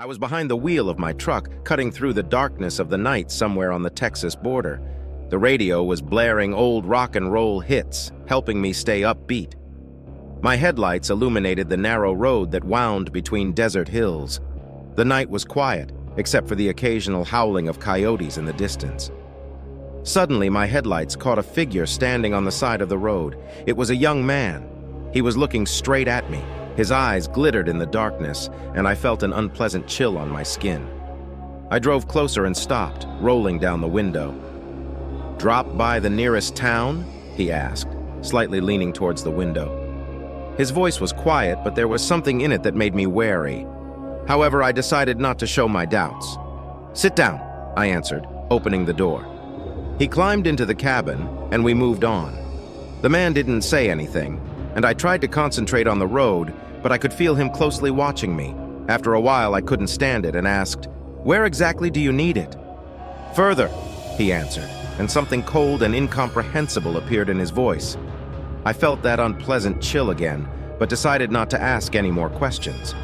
I was behind the wheel of my truck, cutting through the darkness of the night somewhere on the Texas border. The radio was blaring old rock and roll hits, helping me stay upbeat. My headlights illuminated the narrow road that wound between desert hills. The night was quiet, except for the occasional howling of coyotes in the distance. Suddenly, my headlights caught a figure standing on the side of the road. It was a young man. He was looking straight at me. His eyes glittered in the darkness, and I felt an unpleasant chill on my skin. I drove closer and stopped, rolling down the window. "Drop by the nearest town?" he asked, slightly leaning towards the window. His voice was quiet, but there was something in it that made me wary. However, I decided not to show my doubts. "Sit down," I answered, opening the door. He climbed into the cabin, and we moved on. The man didn't say anything, and I tried to concentrate on the road, but I could feel him closely watching me. After a while, I couldn't stand it and asked, "Where exactly do you need it?" "Further," he answered, and something cold and incomprehensible appeared in his voice. I felt that unpleasant chill again, but decided not to ask any more questions.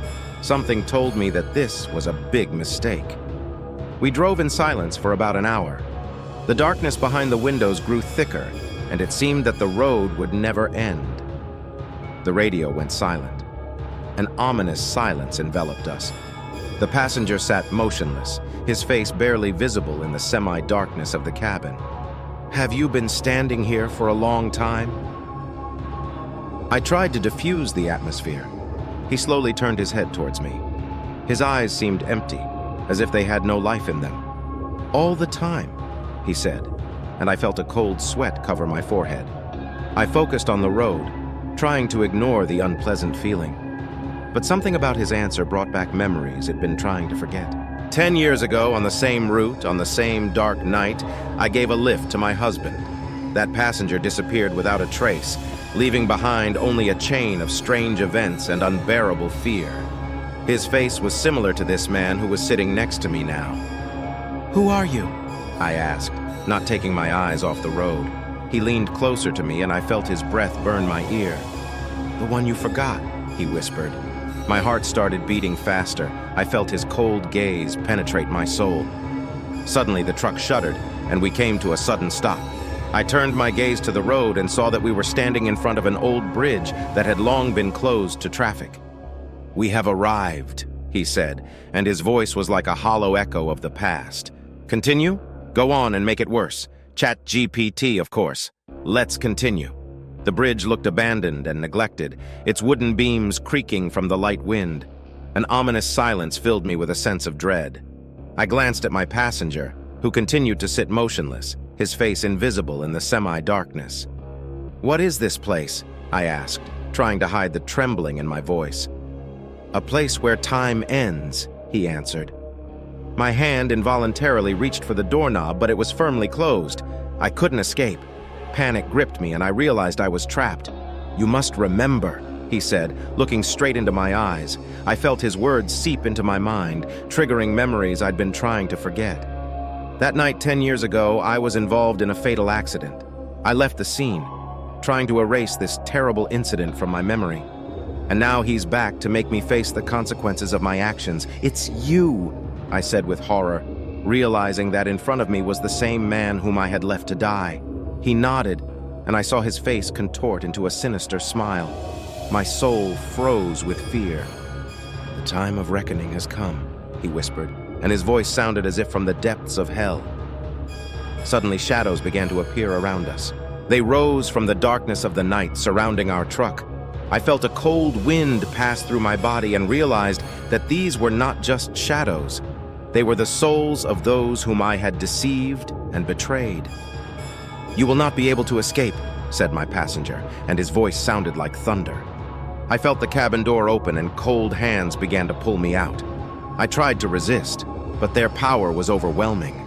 Something told me that this was a big mistake. We drove in silence for about an hour. The darkness behind the windows grew thicker, and it seemed that the road would never end. The radio went silent. An ominous silence enveloped us. The passenger sat motionless, his face barely visible in the semi-darkness of the cabin. "Have you been standing here for a long time?" I tried to diffuse the atmosphere. He slowly turned his head towards me. His eyes seemed empty, as if they had no life in them. "All the time," he said, and I felt a cold sweat cover my forehead. I focused on the road, trying to ignore the unpleasant feeling. But something about his answer brought back memories I'd been trying to forget. 10 years ago, on the same route, on the same dark night, I gave a lift to my husband. That passenger disappeared without a trace, leaving behind only a chain of strange events and unbearable fear. His face was similar to this man who was sitting next to me now. "Who are you?" I asked, not taking my eyes off the road. He leaned closer to me, and I felt his breath burn my ear. "The one you forgot," he whispered. My heart started beating faster. I felt his cold gaze penetrate my soul. Suddenly, the truck shuddered, and we came to a sudden stop. I turned my gaze to the road and saw that we were standing in front of an old bridge that had long been closed to traffic. "We have arrived," he said, and his voice was like a hollow echo of the past. "Continue? Go on and make it worse. ChatGPT, of course. Let's continue." The bridge looked abandoned and neglected, its wooden beams creaking from the light wind. An ominous silence filled me with a sense of dread. I glanced at my passenger, who continued to sit motionless, his face invisible in the semi-darkness. "What is this place?" I asked, trying to hide the trembling in my voice. "A place where time ends," he answered. My hand involuntarily reached for the doorknob, but it was firmly closed. I couldn't escape. Panic gripped me, and I realized I was trapped. "You must remember," he said, looking straight into my eyes. I felt his words seep into my mind, triggering memories I'd been trying to forget. That night 10 years ago, I was involved in a fatal accident. I left the scene, trying to erase this terrible incident from my memory. And now he's back to make me face the consequences of my actions. "It's you," I said with horror, realizing that in front of me was the same man whom I had left to die. He nodded, and I saw his face contort into a sinister smile. My soul froze with fear. "The time of reckoning has come," he whispered, and his voice sounded as if from the depths of hell. Suddenly, shadows began to appear around us. They rose from the darkness of the night surrounding our truck. I felt a cold wind pass through my body and realized that these were not just shadows. They were the souls of those whom I had deceived and betrayed. "You will not be able to escape," said my passenger, and his voice sounded like thunder. I felt the cabin door open and cold hands began to pull me out. I tried to resist, but their power was overwhelming.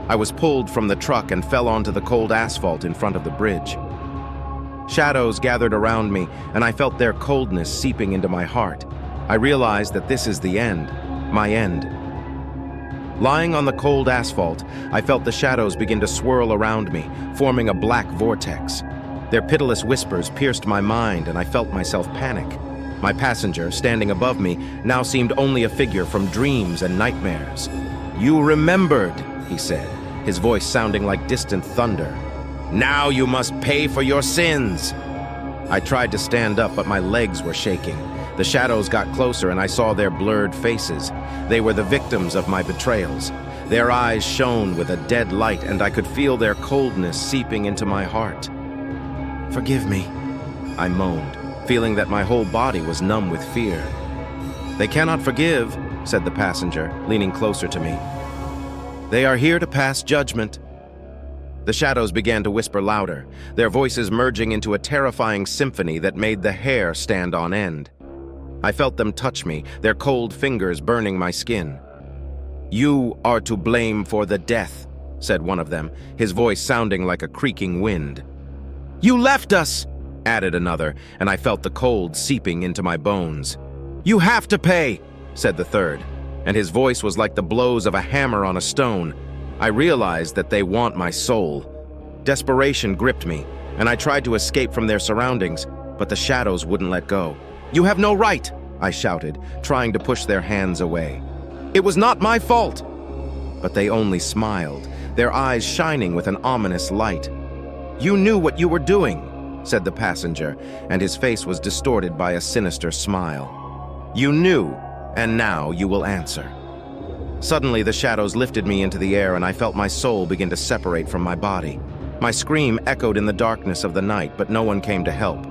I was pulled from the truck and fell onto the cold asphalt in front of the bridge. Shadows gathered around me, and I felt their coldness seeping into my heart. I realized that this is the end, my end. Lying on the cold asphalt, I felt the shadows begin to swirl around me, forming a black vortex. Their pitiless whispers pierced my mind, and I felt myself panic. My passenger, standing above me, now seemed only a figure from dreams and nightmares. "You remembered," he said, his voice sounding like distant thunder. "Now you must pay for your sins." I tried to stand up, but my legs were shaking. The shadows got closer, and I saw their blurred faces. They were the victims of my betrayals. Their eyes shone with a dead light, and I could feel their coldness seeping into my heart. "Forgive me," I moaned, feeling that my whole body was numb with fear. "They cannot forgive," said the passenger, leaning closer to me. "They are here to pass judgment." The shadows began to whisper louder, their voices merging into a terrifying symphony that made the hair stand on end. I felt them touch me, their cold fingers burning my skin. "You are to blame for the death," said one of them, his voice sounding like a creaking wind. "You left us," added another, and I felt the cold seeping into my bones. "You have to pay," said the third, and his voice was like the blows of a hammer on a stone. I realized that they want my soul. Desperation gripped me, and I tried to escape from their surroundings, but the shadows wouldn't let go. "You have no right," I shouted, trying to push their hands away. "It was not my fault." But they only smiled, their eyes shining with an ominous light. "You knew what you were doing," said the passenger, and his face was distorted by a sinister smile. "You knew, and now you will answer." Suddenly, the shadows lifted me into the air, and I felt my soul begin to separate from my body. My scream echoed in the darkness of the night, but no one came to help.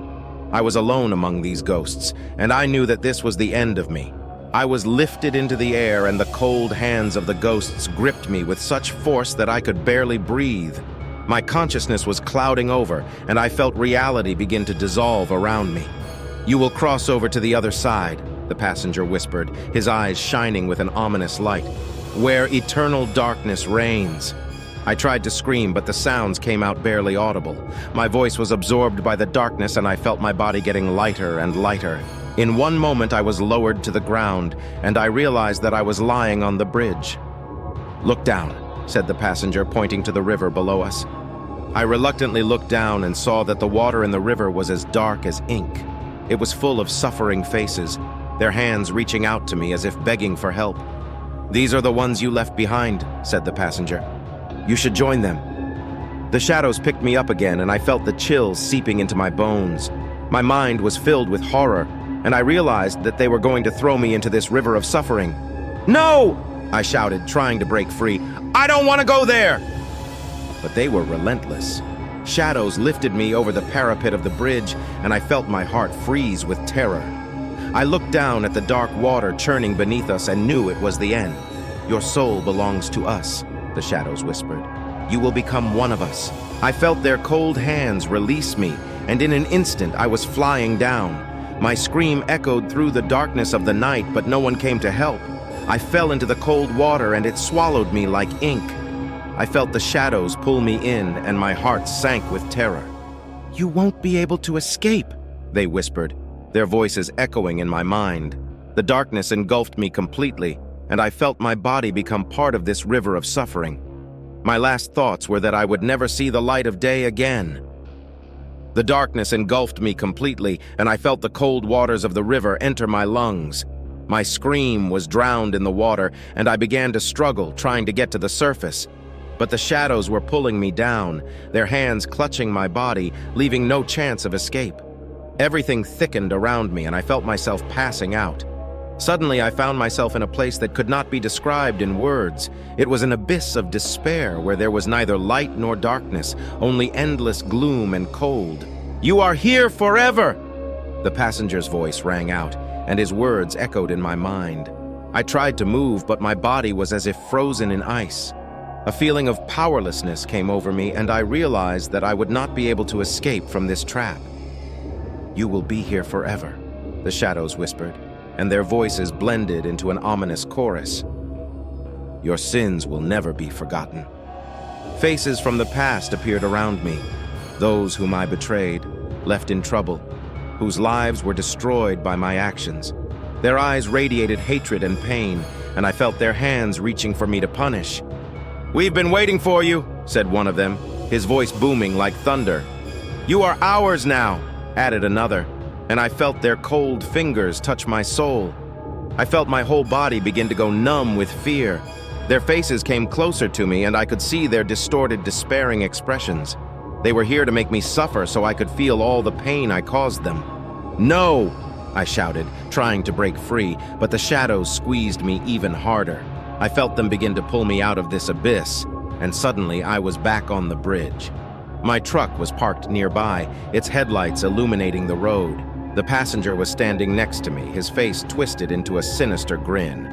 I was alone among these ghosts, and I knew that this was the end of me. I was lifted into the air, and the cold hands of the ghosts gripped me with such force that I could barely breathe. My consciousness was clouding over, and I felt reality begin to dissolve around me. "You will cross over to the other side," the passenger whispered, his eyes shining with an ominous light, "where eternal darkness reigns." I tried to scream, but the sounds came out barely audible. My voice was absorbed by the darkness, and I felt my body getting lighter and lighter. In one moment, I was lowered to the ground, and I realized that I was lying on the bridge. "Look down," said the passenger, pointing to the river below us. I reluctantly looked down and saw that the water in the river was as dark as ink. It was full of suffering faces, their hands reaching out to me as if begging for help. "These are the ones you left behind," said the passenger. "You should join them." The shadows picked me up again, and I felt the chills seeping into my bones. My mind was filled with horror, and I realized that they were going to throw me into this river of suffering. "No!" I shouted, trying to break free. "I don't want to go there!" But they were relentless. Shadows lifted me over the parapet of the bridge, and I felt my heart freeze with terror. I looked down at the dark water churning beneath us and knew it was the end. "Your soul belongs to us," the shadows whispered. "You will become one of us." I felt their cold hands release me, and in an instant I was flying down. My scream echoed through the darkness of the night, but no one came to help. I fell into the cold water, and it swallowed me like ink. I felt the shadows pull me in, and my heart sank with terror. "You won't be able to escape," they whispered, their voices echoing in my mind. The darkness engulfed me completely, and I felt my body become part of this river of suffering. My last thoughts were that I would never see the light of day again. The darkness engulfed me completely, and I felt the cold waters of the river enter my lungs. My scream was drowned in the water, and I began to struggle, trying to get to the surface. But the shadows were pulling me down, their hands clutching my body, leaving no chance of escape. Everything thickened around me, and I felt myself passing out. Suddenly, I found myself in a place that could not be described in words. It was an abyss of despair where there was neither light nor darkness, only endless gloom and cold. "You are here forever!" The passenger's voice rang out, and his words echoed in my mind. I tried to move, but my body was as if frozen in ice. A feeling of powerlessness came over me, and I realized that I would not be able to escape from this trap. "You will be here forever," the shadows whispered, and their voices blended into an ominous chorus. "Your sins will never be forgotten." Faces from the past appeared around me, those whom I betrayed, left in trouble, whose lives were destroyed by my actions. Their eyes radiated hatred and pain, and I felt their hands reaching for me to punish. "We've been waiting for you," said one of them, his voice booming like thunder. "You are ours now," added another. and I felt their cold fingers touch my soul. I felt my whole body begin to go numb with fear. Their faces came closer to me, and I could see their distorted, despairing expressions. They were here to make me suffer so I could feel all the pain I caused them. "No!" I shouted, trying to break free, but the shadows squeezed me even harder. I felt them begin to pull me out of this abyss, and suddenly I was back on the bridge. My truck was parked nearby, its headlights illuminating the road. The passenger was standing next to me, his face twisted into a sinister grin.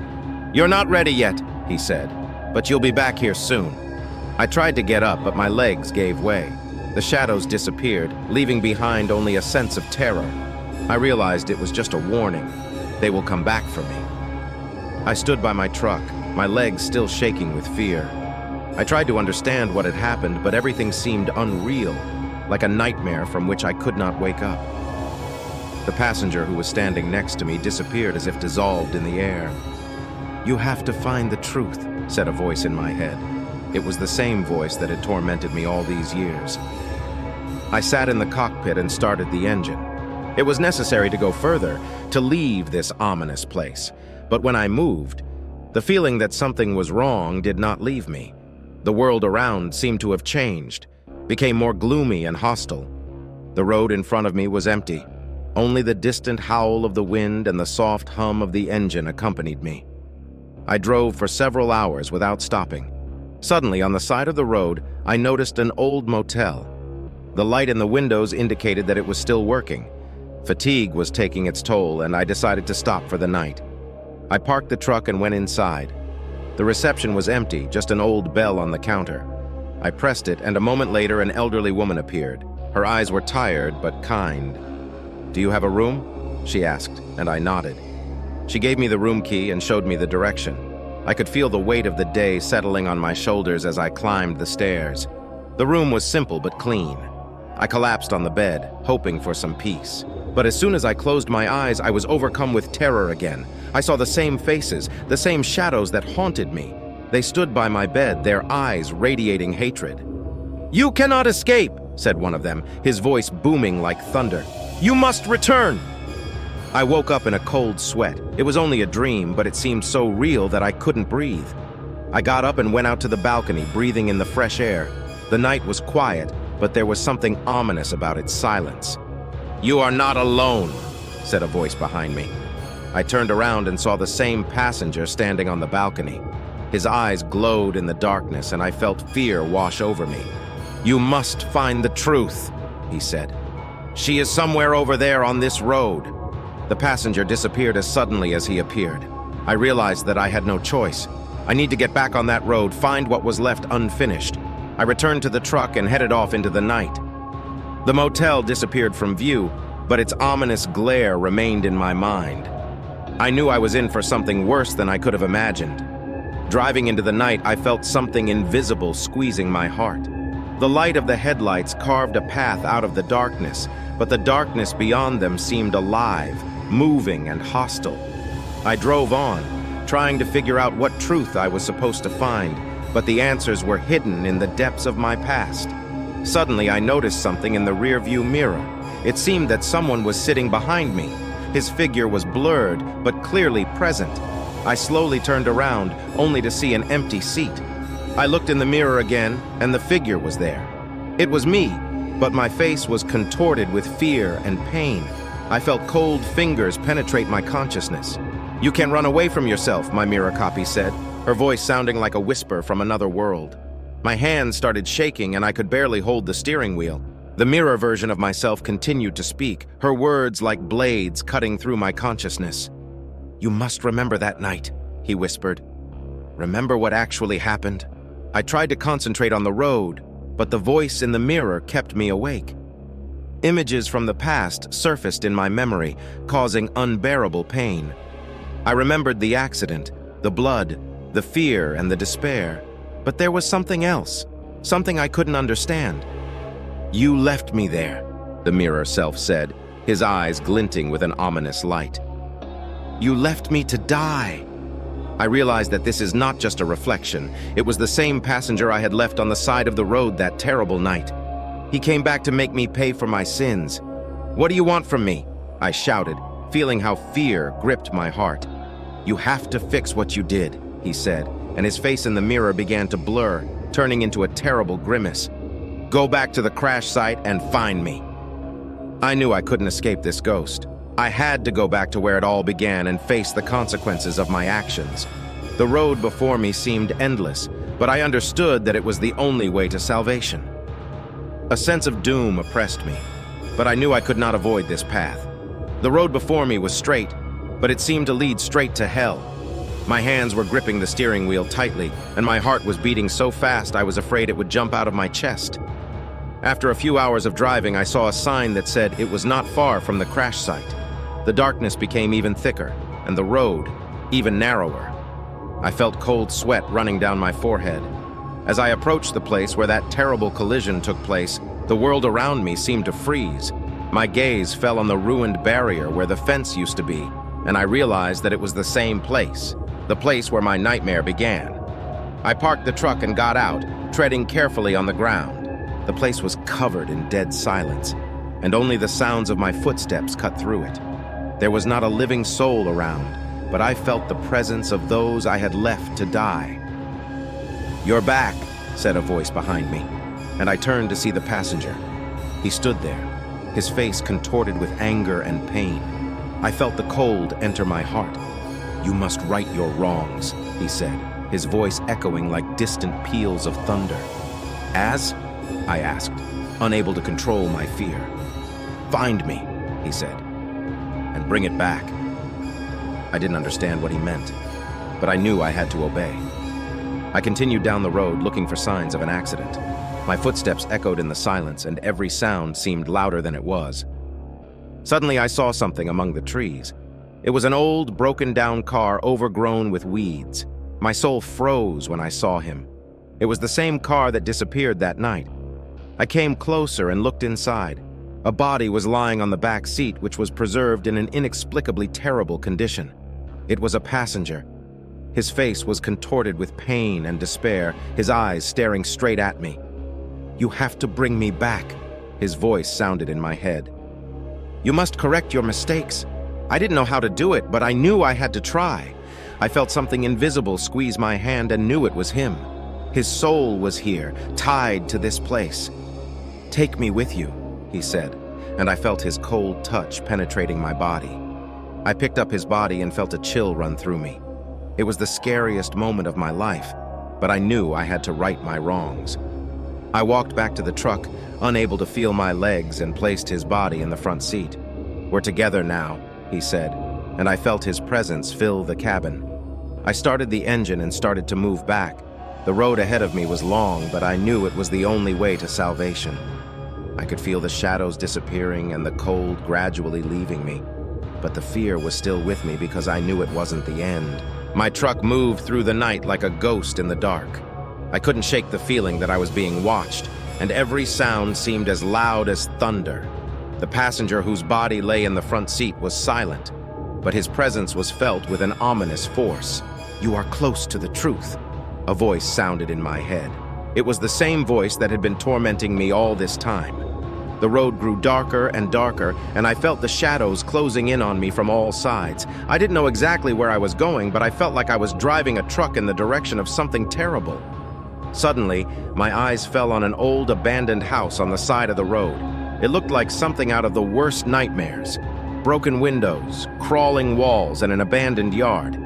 "You're not ready yet," he said, "but you'll be back here soon." I tried to get up, but my legs gave way. The shadows disappeared, leaving behind only a sense of terror. I realized it was just a warning. They will come back for me. I stood by my truck, my legs still shaking with fear. I tried to understand what had happened, but everything seemed unreal, like a nightmare from which I could not wake up. The passenger who was standing next to me disappeared as if dissolved in the air. "You have to find the truth," said a voice in my head. It was the same voice that had tormented me all these years. I sat in the cockpit and started the engine. It was necessary to go further, to leave this ominous place. But when I moved, the feeling that something was wrong did not leave me. The world around seemed to have changed, became more gloomy and hostile. The road in front of me was empty. Only the distant howl of the wind and the soft hum of the engine accompanied me. I drove for several hours without stopping. Suddenly, on the side of the road, I noticed an old motel. The light in the windows indicated that it was still working. Fatigue was taking its toll, and I decided to stop for the night. I parked the truck and went inside. The reception was empty, just an old bell on the counter. I pressed it, and a moment later, an elderly woman appeared. Her eyes were tired, but kind. "Do you have a room?" she asked, and I nodded. She gave me the room key and showed me the direction. I could feel the weight of the day settling on my shoulders as I climbed the stairs. The room was simple but clean. I collapsed on the bed, hoping for some peace. But as soon as I closed my eyes, I was overcome with terror again. I saw the same faces, the same shadows that haunted me. They stood by my bed, their eyes radiating hatred. "You cannot escape," said one of them, his voice booming like thunder. "You must return!" I woke up in a cold sweat. It was only a dream, but it seemed so real that I couldn't breathe. I got up and went out to the balcony, breathing in the fresh air. The night was quiet, but there was something ominous about its silence. "You are not alone," said a voice behind me. I turned around and saw the same passenger standing on the balcony. His eyes glowed in the darkness, and I felt fear wash over me. "You must find the truth," he said. "She is somewhere over there on this road." The passenger disappeared as suddenly as he appeared. I realized that I had no choice. I need to get back on that road, find what was left unfinished. I returned to the truck and headed off into the night. The motel disappeared from view, but its ominous glare remained in my mind. I knew I was in for something worse than I could have imagined. Driving into the night, I felt something invisible squeezing my heart. The light of the headlights carved a path out of the darkness, but the darkness beyond them seemed alive, moving and hostile. I drove on, trying to figure out what truth I was supposed to find, but the answers were hidden in the depths of my past. Suddenly, I noticed something in the rearview mirror. It seemed that someone was sitting behind me. His figure was blurred, but clearly present. I slowly turned around, only to see an empty seat. I looked in the mirror again, and the figure was there. It was me, but my face was contorted with fear and pain. I felt cold fingers penetrate my consciousness. "You can run away from yourself," my mirror copy said, her voice sounding like a whisper from another world. My hands started shaking, and I could barely hold the steering wheel. The mirror version of myself continued to speak, her words like blades cutting through my consciousness. "You must remember that night," he whispered. "Remember what actually happened." I tried to concentrate on the road, but the voice in the mirror kept me awake. Images from the past surfaced in my memory, causing unbearable pain. I remembered the accident, the blood, the fear, and the despair. But there was something else, something I couldn't understand. "You left me there," the mirror self said, his eyes glinting with an ominous light. "You left me to die." I realized that this is not just a reflection. It was the same passenger I had left on the side of the road that terrible night. He came back to make me pay for my sins. "What do you want from me?" I shouted, feeling how fear gripped my heart. "You have to fix what you did," he said, and his face in the mirror began to blur, turning into a terrible grimace. "Go back to the crash site and find me." I knew I couldn't escape this ghost. I had to go back to where it all began and face the consequences of my actions. The road before me seemed endless, but I understood that it was the only way to salvation. A sense of doom oppressed me, but I knew I could not avoid this path. The road before me was straight, but it seemed to lead straight to hell. My hands were gripping the steering wheel tightly, and my heart was beating so fast I was afraid it would jump out of my chest. After a few hours of driving, I saw a sign that said it was not far from the crash site. The darkness became even thicker, and the road even narrower. I felt cold sweat running down my forehead. As I approached the place where that terrible collision took place, the world around me seemed to freeze. My gaze fell on the ruined barrier where the fence used to be, and I realized that it was the same place, the place where my nightmare began. I parked the truck and got out, treading carefully on the ground. The place was covered in dead silence, and only the sounds of my footsteps cut through it. There was not a living soul around, but I felt the presence of those I had left to die. "You're back," said a voice behind me, and I turned to see the passenger. He stood there, his face contorted with anger and pain. I felt the cold enter my heart. "You must right your wrongs," he said, his voice echoing like distant peals of thunder. "As?" I asked, unable to control my fear. "Find me," he said, "and bring it back." I didn't understand what he meant, but I knew I had to obey. I continued down the road looking for signs of an accident. My footsteps echoed in the silence, and every sound seemed louder than it was. Suddenly I saw something among the trees. It was an old, broken-down car overgrown with weeds. My soul froze when I saw him. It was the same car that disappeared that night. I came closer and looked inside. A body was lying on the back seat, which was preserved in an inexplicably terrible condition. It was a passenger. His face was contorted with pain and despair, his eyes staring straight at me. "You have to bring me back," his voice sounded in my head. "You must correct your mistakes." I didn't know how to do it, but I knew I had to try. I felt something invisible squeeze my hand and knew it was him. His soul was here, tied to this place. "Take me with you," he said, and I felt his cold touch penetrating my body. I picked up his body and felt a chill run through me. It was the scariest moment of my life, but I knew I had to right my wrongs. I walked back to the truck, unable to feel my legs, and placed his body in the front seat. "We're together now," he said, and I felt his presence fill the cabin. I started the engine and started to move back. The road ahead of me was long, but I knew it was the only way to salvation. I could feel the shadows disappearing and the cold gradually leaving me, but the fear was still with me because I knew it wasn't the end. My truck moved through the night like a ghost in the dark. I couldn't shake the feeling that I was being watched, and every sound seemed as loud as thunder. The passenger whose body lay in the front seat was silent, but his presence was felt with an ominous force. "You are close to the truth," a voice sounded in my head. It was the same voice that had been tormenting me all this time. The road grew darker and darker, and I felt the shadows closing in on me from all sides. I didn't know exactly where I was going, but I felt like I was driving a truck in the direction of something terrible. Suddenly, my eyes fell on an old abandoned house on the side of the road. It looked like something out of the worst nightmares. Broken windows, crawling walls, and an abandoned yard.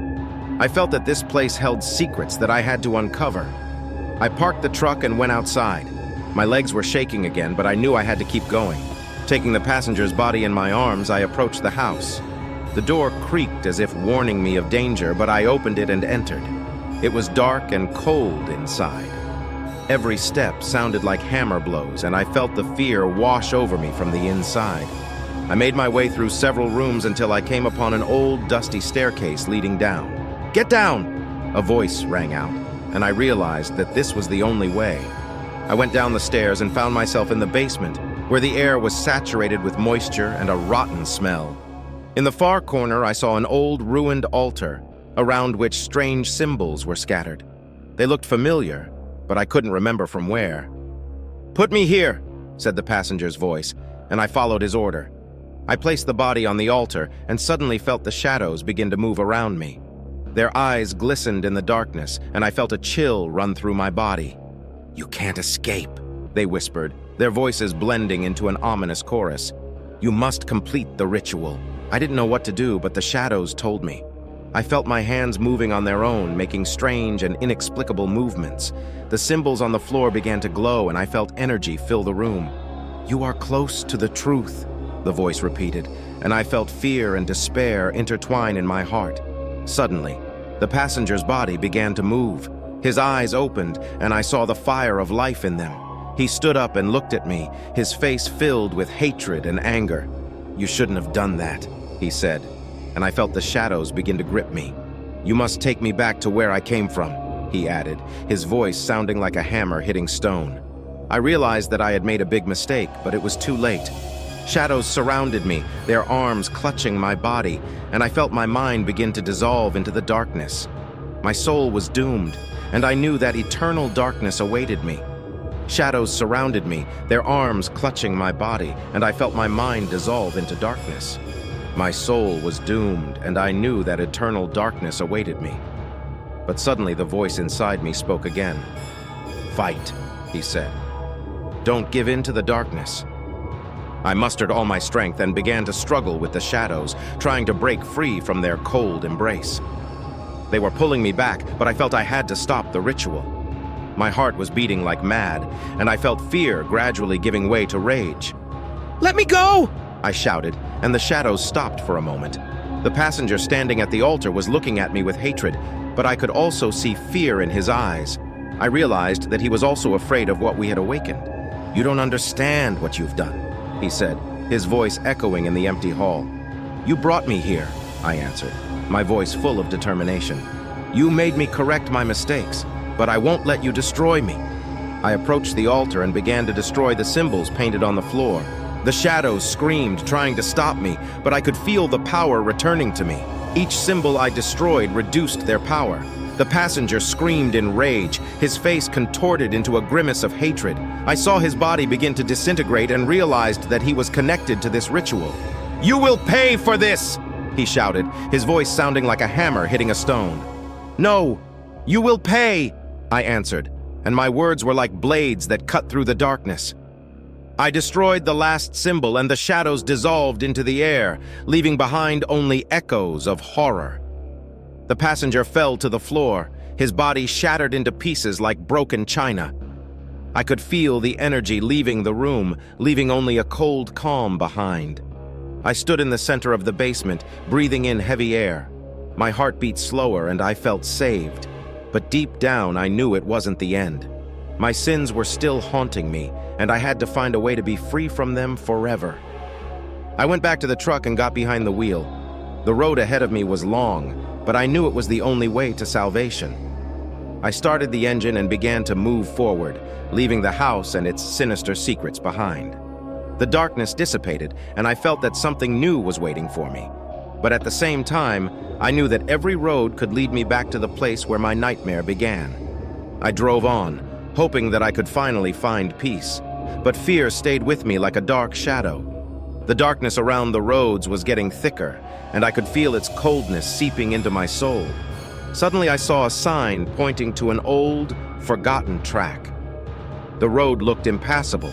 I felt that this place held secrets that I had to uncover. I parked the truck and went outside. My legs were shaking again, but I knew I had to keep going. Taking the passenger's body in my arms, I approached the house. The door creaked as if warning me of danger, but I opened it and entered. It was dark and cold inside. Every step sounded like hammer blows, and I felt the fear wash over me from the inside. I made my way through several rooms until I came upon an old, dusty staircase leading down. "Get down!" a voice rang out, and I realized that this was the only way. I went down the stairs and found myself in the basement, where the air was saturated with moisture and a rotten smell. In the far corner, I saw an old, ruined altar, around which strange symbols were scattered. They looked familiar, but I couldn't remember from where. "Put me here," said the passenger's voice, and I followed his order. I placed the body on the altar and suddenly felt the shadows begin to move around me. Their eyes glistened in the darkness, and I felt a chill run through my body. "You can't escape," they whispered, their voices blending into an ominous chorus. "You must complete the ritual." I didn't know what to do, but the shadows told me. I felt my hands moving on their own, making strange and inexplicable movements. The symbols on the floor began to glow, and I felt energy fill the room. "You are close to the truth," the voice repeated, and I felt fear and despair intertwine in my heart. Suddenly, the passenger's body began to move. His eyes opened, and I saw the fire of life in them. He stood up and looked at me, his face filled with hatred and anger. "You shouldn't have done that," he said, and I felt the shadows begin to grip me. "You must take me back to where I came from," he added, his voice sounding like a hammer hitting stone. I realized that I had made a big mistake, but it was too late. Shadows surrounded me, their arms clutching my body, and I felt my mind begin to dissolve into the darkness. My soul was doomed, and I knew that eternal darkness awaited me. Shadows surrounded me, their arms clutching my body, and I felt my mind dissolve into darkness. My soul was doomed, and I knew that eternal darkness awaited me. But suddenly the voice inside me spoke again. "Fight," he said. "Don't give in to the darkness." I mustered all my strength and began to struggle with the shadows, trying to break free from their cold embrace. They were pulling me back, but I felt I had to stop the ritual. My heart was beating like mad, and I felt fear gradually giving way to rage. "Let me go!" I shouted, and the shadows stopped for a moment. The passenger standing at the altar was looking at me with hatred, but I could also see fear in his eyes. I realized that he was also afraid of what we had awakened. "You don't understand what you've done," he said, his voice echoing in the empty hall. "You brought me here," I answered, my voice full of determination. "You made me correct my mistakes, but I won't let you destroy me." I approached the altar and began to destroy the symbols painted on the floor. The shadows screamed, trying to stop me, but I could feel the power returning to me. Each symbol I destroyed reduced their power. The passenger screamed in rage, his face contorted into a grimace of hatred. I saw his body begin to disintegrate and realized that he was connected to this ritual. "You will pay for this!" he shouted, his voice sounding like a hammer hitting a stone. "No, you will pay!" I answered, and my words were like blades that cut through the darkness. I destroyed the last symbol, and the shadows dissolved into the air, leaving behind only echoes of horror. The passenger fell to the floor, his body shattered into pieces like broken china. I could feel the energy leaving the room, leaving only a cold calm behind. I stood in the center of the basement, breathing in heavy air. My heart beat slower, and I felt saved. But deep down, I knew it wasn't the end. My sins were still haunting me, and I had to find a way to be free from them forever. I went back to the truck and got behind the wheel. The road ahead of me was long, but I knew it was the only way to salvation. I started the engine and began to move forward, leaving the house and its sinister secrets behind. The darkness dissipated, and I felt that something new was waiting for me. But at the same time, I knew that every road could lead me back to the place where my nightmare began. I drove on, hoping that I could finally find peace. But fear stayed with me like a dark shadow. The darkness around the roads was getting thicker, and I could feel its coldness seeping into my soul. Suddenly I saw a sign pointing to an old, forgotten track. The road looked impassable,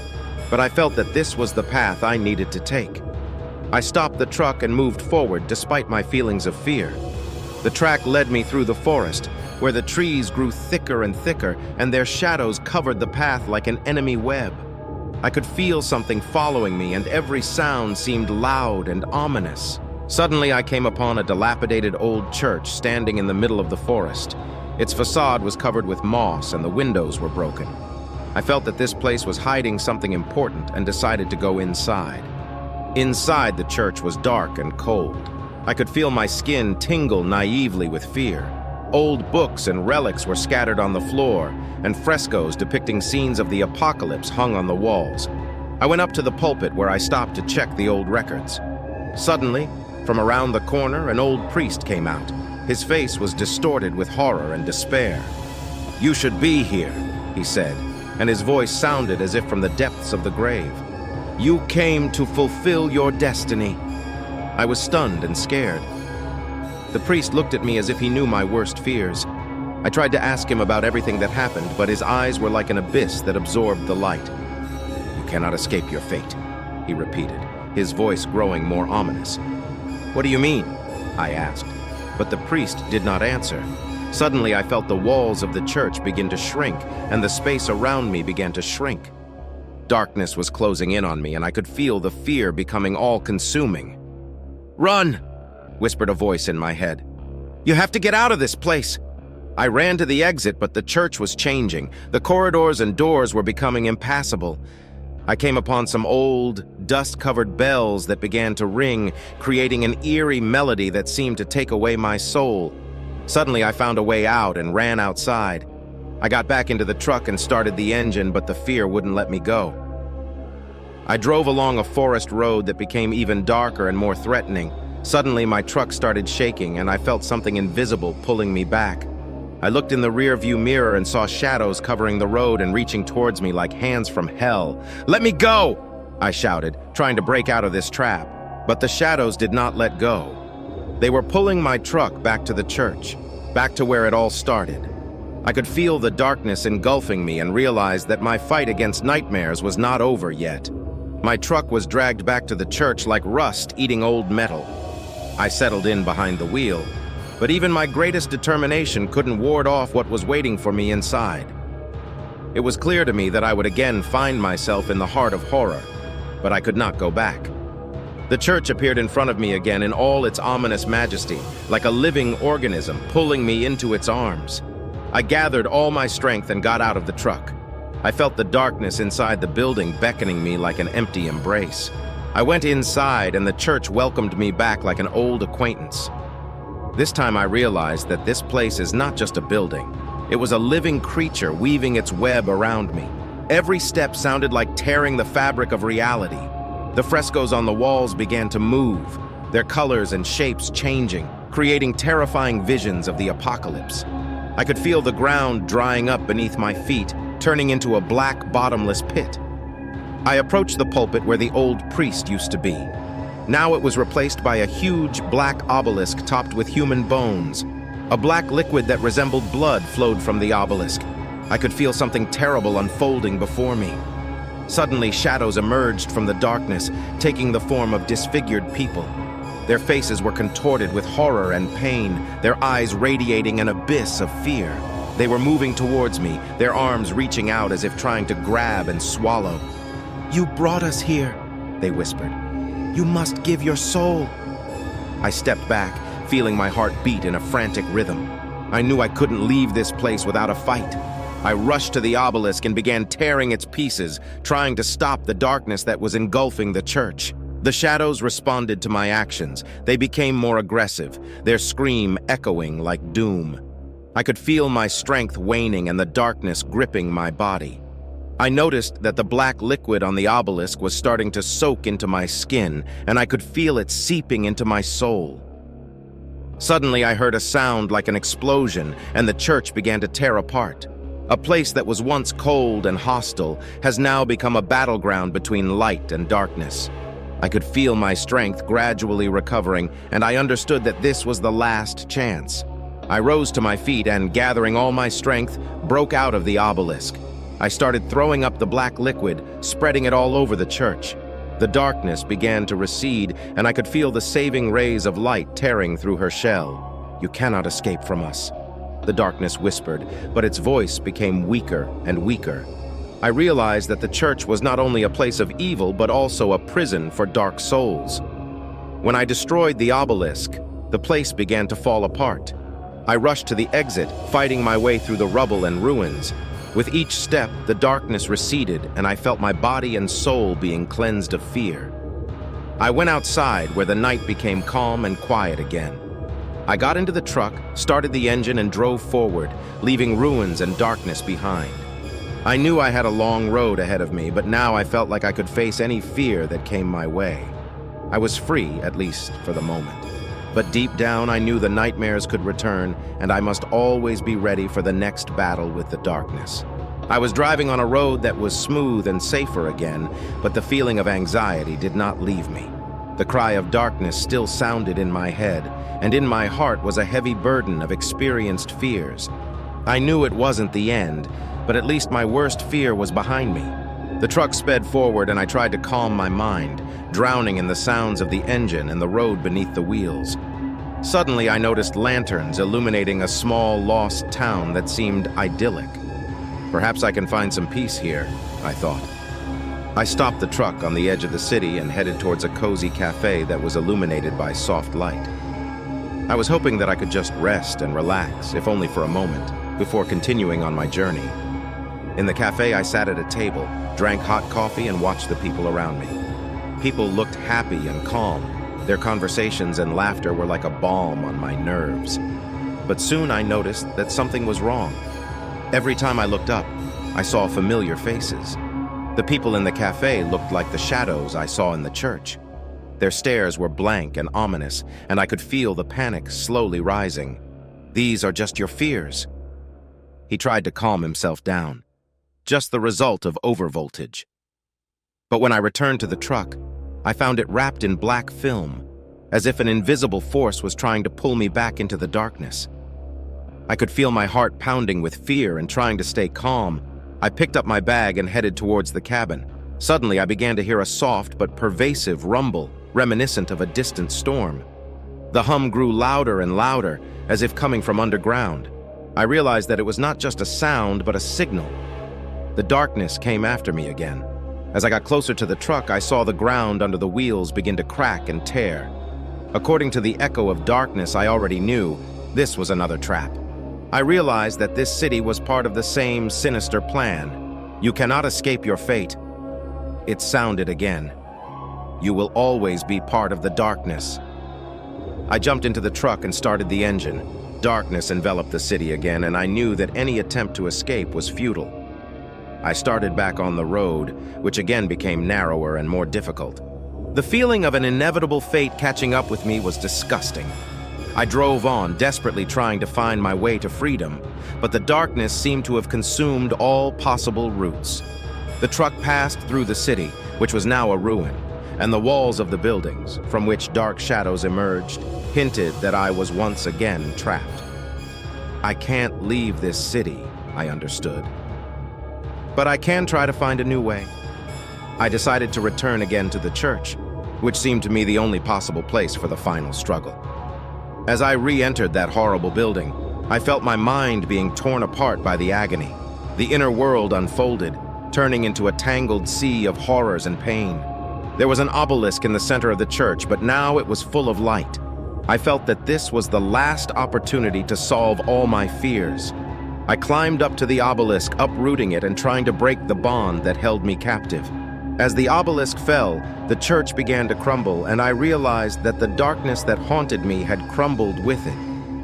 but I felt that this was the path I needed to take. I stopped the truck and moved forward despite my feelings of fear. The track led me through the forest, where the trees grew thicker and thicker, and their shadows covered the path like an enemy web. I could feel something following me, and every sound seemed loud and ominous. Suddenly, I came upon a dilapidated old church standing in the middle of the forest. Its facade was covered with moss, and the windows were broken. I felt that this place was hiding something important and decided to go inside. Inside the church was dark and cold. I could feel my skin tingle naively with fear. Old books and relics were scattered on the floor, and frescoes depicting scenes of the apocalypse hung on the walls. I went up to the pulpit where I stopped to check the old records. Suddenly, from around the corner, an old priest came out. His face was distorted with horror and despair. "You should be here," he said, and his voice sounded as if from the depths of the grave. You came to fulfill your destiny." I was stunned and scared. The priest looked at me as if he knew my worst fears. I tried to ask him about everything that happened, but his eyes were like an abyss that absorbed the light. "You cannot escape your fate," he repeated, his voice growing more ominous. "What do you mean?" I asked, but the priest did not answer. Suddenly, I felt the walls of the church begin to shrink, and the space around me began to shrink. Darkness was closing in on me, and I could feel the fear becoming all-consuming. "Run!" whispered a voice in my head. "You have to get out of this place!" I ran to the exit, but the church was changing. The corridors and doors were becoming impassable. I came upon some old, dust-covered bells that began to ring, creating an eerie melody that seemed to take away my soul. Suddenly, I found a way out and ran outside. I got back into the truck and started the engine, but the fear wouldn't let me go. I drove along a forest road that became even darker and more threatening. Suddenly, my truck started shaking, and I felt something invisible pulling me back. I looked in the rear-view mirror and saw shadows covering the road and reaching towards me like hands from hell. "Let me go!" I shouted, trying to break out of this trap. But the shadows did not let go. They were pulling my truck back to the church, back to where it all started. I could feel the darkness engulfing me and realized that my fight against nightmares was not over yet. My truck was dragged back to the church like rust eating old metal. I settled in behind the wheel, but even my greatest determination couldn't ward off what was waiting for me inside. It was clear to me that I would again find myself in the heart of horror, but I could not go back. The church appeared in front of me again in all its ominous majesty, like a living organism pulling me into its arms. I gathered all my strength and got out of the truck. I felt the darkness inside the building beckoning me like an empty embrace. I went inside, and the church welcomed me back like an old acquaintance. This time I realized that this place is not just a building. It was a living creature weaving its web around me. Every step sounded like tearing the fabric of reality. The frescoes on the walls began to move, their colors and shapes changing, creating terrifying visions of the apocalypse. I could feel the ground drying up beneath my feet, turning into a black, bottomless pit. I approached the pulpit where the old priest used to be. Now it was replaced by a huge black obelisk topped with human bones. A black liquid that resembled blood flowed from the obelisk. I could feel something terrible unfolding before me. Suddenly, shadows emerged from the darkness, taking the form of disfigured people. Their faces were contorted with horror and pain, their eyes radiating an abyss of fear. They were moving towards me, their arms reaching out as if trying to grab and swallow. "You brought us here," they whispered. "You must give your soul." I stepped back, feeling my heart beat in a frantic rhythm. I knew I couldn't leave this place without a fight. I rushed to the obelisk and began tearing its pieces, trying to stop the darkness that was engulfing the church. The shadows responded to my actions. They became more aggressive, their scream echoing like doom. I could feel my strength waning and the darkness gripping my body. I noticed that the black liquid on the obelisk was starting to soak into my skin, and I could feel it seeping into my soul. Suddenly, I heard a sound like an explosion, and the church began to tear apart. A place that was once cold and hostile has now become a battleground between light and darkness. I could feel my strength gradually recovering, and I understood that this was the last chance. I rose to my feet and, gathering all my strength, broke out of the obelisk. I started throwing up the black liquid, spreading it all over the church. The darkness began to recede, and I could feel the saving rays of light tearing through her shell. "You cannot escape from us," the darkness whispered, but its voice became weaker and weaker. I realized that the church was not only a place of evil, but also a prison for dark souls. When I destroyed the obelisk, the place began to fall apart. I rushed to the exit, fighting my way through the rubble and ruins. With each step, the darkness receded, and I felt my body and soul being cleansed of fear. I went outside, where the night became calm and quiet again. I got into the truck, started the engine, and drove forward, leaving ruins and darkness behind. I knew I had a long road ahead of me, but now I felt like I could face any fear that came my way. I was free, at least for the moment. But deep down, I knew the nightmares could return, and I must always be ready for the next battle with the darkness. I was driving on a road that was smooth and safer again, but the feeling of anxiety did not leave me. The cry of darkness still sounded in my head, and in my heart was a heavy burden of experienced fears. I knew it wasn't the end, but at least my worst fear was behind me. The truck sped forward and I tried to calm my mind, drowning in the sounds of the engine and the road beneath the wheels. Suddenly I noticed lanterns illuminating a small, lost town that seemed idyllic. Perhaps I can find some peace here, I thought. I stopped the truck on the edge of the city and headed towards a cozy cafe that was illuminated by soft light. I was hoping that I could just rest and relax, if only for a moment, before continuing on my journey. In the cafe, I sat at a table, drank hot coffee, and watched the people around me. People looked happy and calm. Their conversations and laughter were like a balm on my nerves. But soon I noticed that something was wrong. Every time I looked up, I saw familiar faces. The people in the cafe looked like the shadows I saw in the church. Their stares were blank and ominous, and I could feel the panic slowly rising. "These are just your fears." He tried to calm himself down. Just the result of overvoltage. But when I returned to the truck, I found it wrapped in black film, as if an invisible force was trying to pull me back into the darkness. I could feel my heart pounding with fear and trying to stay calm. I picked up my bag and headed towards the cabin. Suddenly, I began to hear a soft but pervasive rumble, reminiscent of a distant storm. The hum grew louder and louder, as if coming from underground. I realized that it was not just a sound, but a signal. The darkness came after me again. As I got closer to the truck, I saw the ground under the wheels begin to crack and tear. According to the echo of darkness I already knew, this was another trap. I realized that this city was part of the same sinister plan. You cannot escape your fate. It sounded again. You will always be part of the darkness. I jumped into the truck and started the engine. Darkness enveloped the city again, and I knew that any attempt to escape was futile. I started back on the road, which again became narrower and more difficult. The feeling of an inevitable fate catching up with me was disgusting. I drove on, desperately trying to find my way to freedom, but the darkness seemed to have consumed all possible routes. The truck passed through the city, which was now a ruin, and the walls of the buildings, from which dark shadows emerged, hinted that I was once again trapped. I can't leave this city, I understood. But I can try to find a new way. I decided to return again to the church, which seemed to me the only possible place for the final struggle. As I re-entered that horrible building, I felt my mind being torn apart by the agony. The inner world unfolded, turning into a tangled sea of horrors and pain. There was an obelisk in the center of the church, but now it was full of light. I felt that this was the last opportunity to solve all my fears. I climbed up to the obelisk, uprooting it and trying to break the bond that held me captive. As the obelisk fell, the church began to crumble, and I realized that the darkness that haunted me had crumbled with it.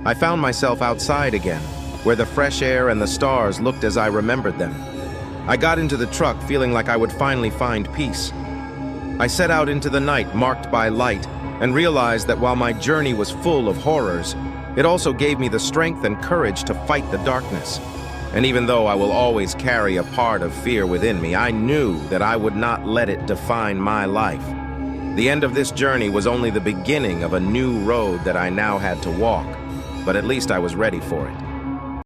I found myself outside again, where the fresh air and the stars looked as I remembered them. I got into the truck feeling like I would finally find peace. I set out into the night marked by light and realized that while my journey was full of horrors, it also gave me the strength and courage to fight the darkness. And even though I will always carry a part of fear within me, I knew that I would not let it define my life. The end of this journey was only the beginning of a new road that I now had to walk, but at least I was ready for it.